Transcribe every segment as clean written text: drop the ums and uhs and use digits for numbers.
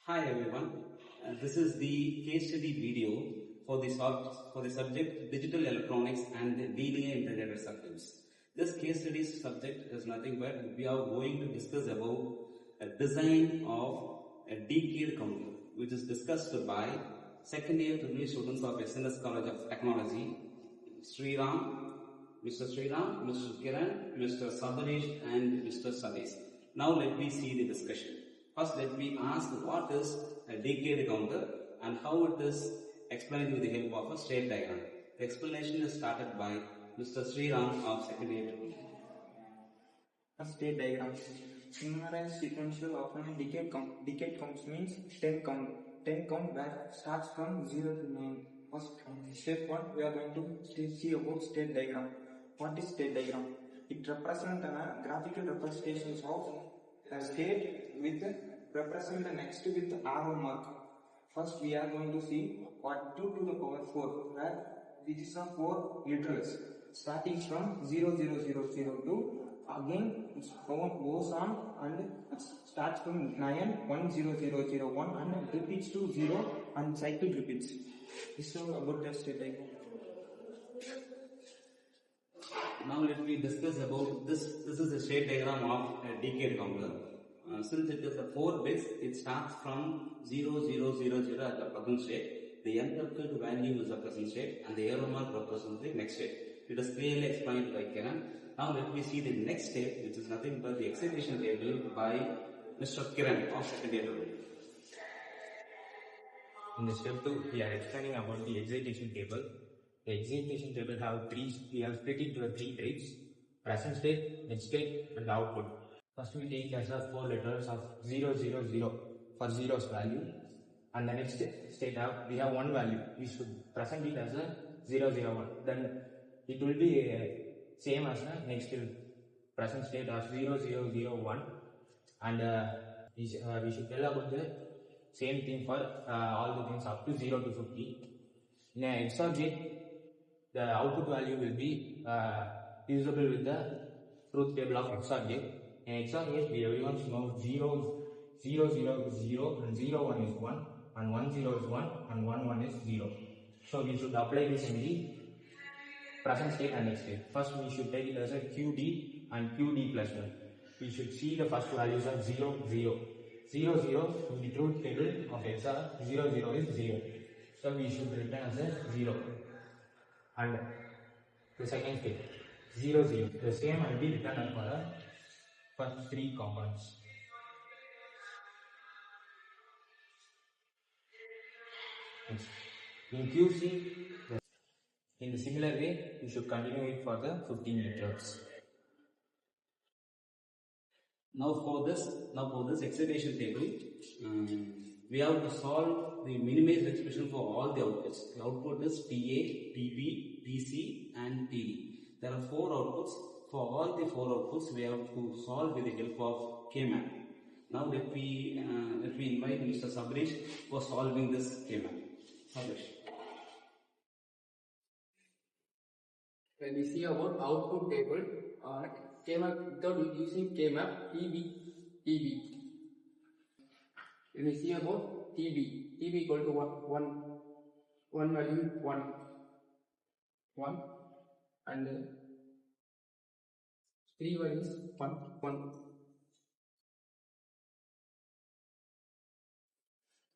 Hi everyone, this is the case study video for the subject Digital Electronics and Linear Integrated Circuits. This case study subject is nothing but we are going to discuss about a design of a decade counter, which is discussed by second year EEE students of SNS College of Technology, Mr. Sriram, Mr. Kiran, Mr. Sabarish and Mr. Sadish. Now let me see the discussion. First, let me ask what is a decade counter and how it is explained with the help of a state diagram. The explanation is started by Mr. Sriram of second year. A state diagram. Similarly, sequential of a decade counts means 10 count. 10 count that starts from 0 to 9. First, step 1, we are going to see about state diagram. What is state diagram? It represents a graphical representation of a state with represent the next with the arrow mark. First we are going to see what 2 to the power 4, where this is a 4 literals starting from 0 0 0 0 to again it goes on and it starts from 9 1 0 0 0 1 and repeats to 0 and cycle repeats. This is about the state diagram. Now let me discuss about this. This is the state diagram of a decade counter. Since it is a 4 bits, it starts from 0 0 0 0 at the present state. The encrypted value is the present state and the arrow mark represents the next state. It is clearly explained by Kiran. Now let me see the next state, which is nothing but the excitation table by Mr. Kiran of second year. In the step 2, we are explaining about the excitation table. The excitation table we have split it into 3 types: present state, next state and output. First we take as a 4 letters of 0 0 0 for zero's value, and the next state we have one value. We should present it as a 0 0 1. Then it will be same as the next present state as 0 0 0 1, and we should tell about the same thing for all the things up to 0 to 50. In an XOR gate, the output value will be usable with the truth table of XOR gate. In XOR gate, everyone should know 0 0 0 is 0 and 0 1 is 1 and 1 0 is 1 and 1 1 is 0. So we should apply this in the present state and next state. First we should take it as a QD and QD plus 1. We should see the first values are 0 0. 0 0 in the truth table of XOR, 0 0 is 0. So we should return as a 0. And the second state 0 0. The same will be returned for 3 components. In QC, in the similar way, we should continue it for the 15 meters. Now for this excitation table, we have to solve the minimized expression for all the outputs. The output is TA, TB, TC and TD. There are 4 outputs. For all the 4 outputs, we have to solve with the help of K-map. Now let me invite Mr. Sabarish for solving this K-map. Sabarish. When we see about output table, K-map without using K-map, TB. When we see about TB equal to 1 value 1 and 3 values 1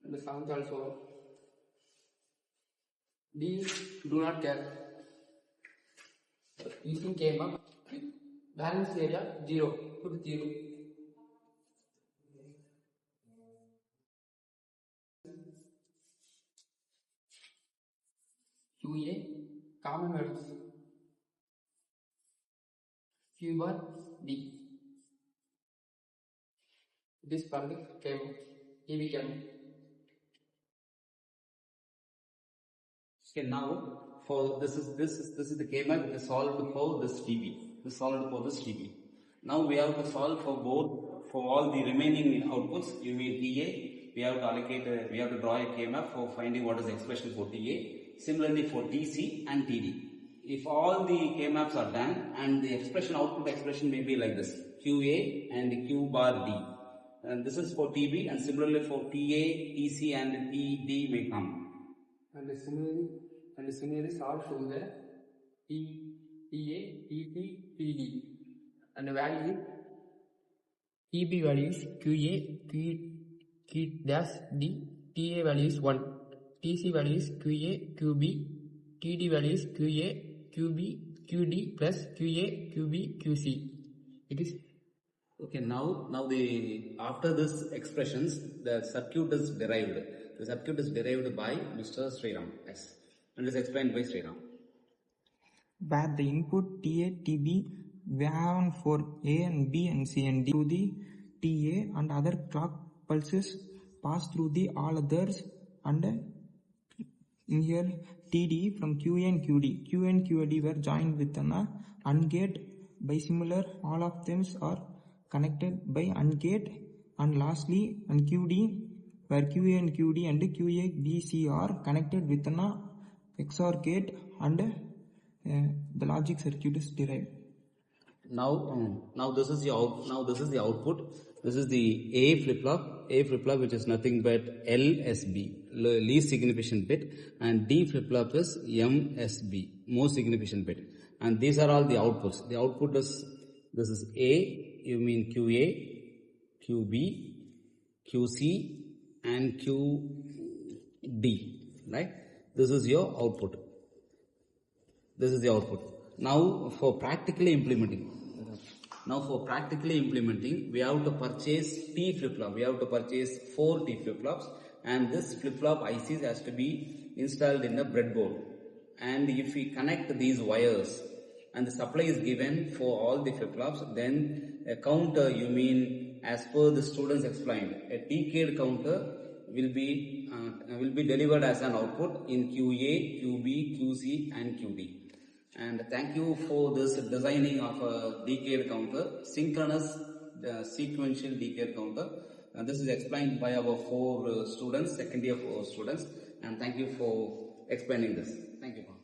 and the sounds also. These do not care. Using K-map, balance area 0 to 0. QA common values Q bar D. This part is EV K-map. Okay, now for this is the K-map. It is solved for this TB. This is solved for this TB. Now we have to solve for all the remaining outputs. You mean TA. We have to draw a K-map for finding what is the expression for TA. Similarly for TC and TD. If all the K-maps are done and the output expression may be like this, QA and Q bar D. And this is for TB, and similarly for TA, TC, and TD may come. And similarly solve show the TA, TC, TD. And the value TB value is QA, Q dash D, TA value is 1, TC value is QA, QB, TD value is QA, QB, QD plus QA, QB, QC. It is Okay, now after this expressions, the circuit is derived. The circuit is derived by Mr. Sriram. Yes, and is explained by Sriram. Where the input TA, TB, we have for A and B and C and D to the TA, and other clock pulses pass through the all others, and in here TD from QA and QD. QA and QD were joined with an AND gate bisimilar. All of them are connected by AND gate, and lastly and QD where QA and QD and QA BC are connected with an XOR gate, and the logic circuit is derived. Now this is the output. This is the A flip flop, which is nothing but LSB, least significant bit, and D flip flop is MSB, most significant bit. And these are all the outputs. The output is, this is A, you mean QA, QB, QC, and QD, right? This is your output. This is the output. Now for practically implementing, we have to purchase T flip-flop. We have to purchase 4 T flip-flops, and this flip-flop ICs has to be installed in the breadboard. And if we connect these wires and the supply is given for all the flip-flops, then a counter, you mean as per the students explained, a decade counter will be delivered as an output in QA, QB, QC, and QD. And thank you for this designing of a decade counter, synchronous sequential decade counter. And this is explained by our 4 students, second year 4 students. And thank you for explaining this. Thank you.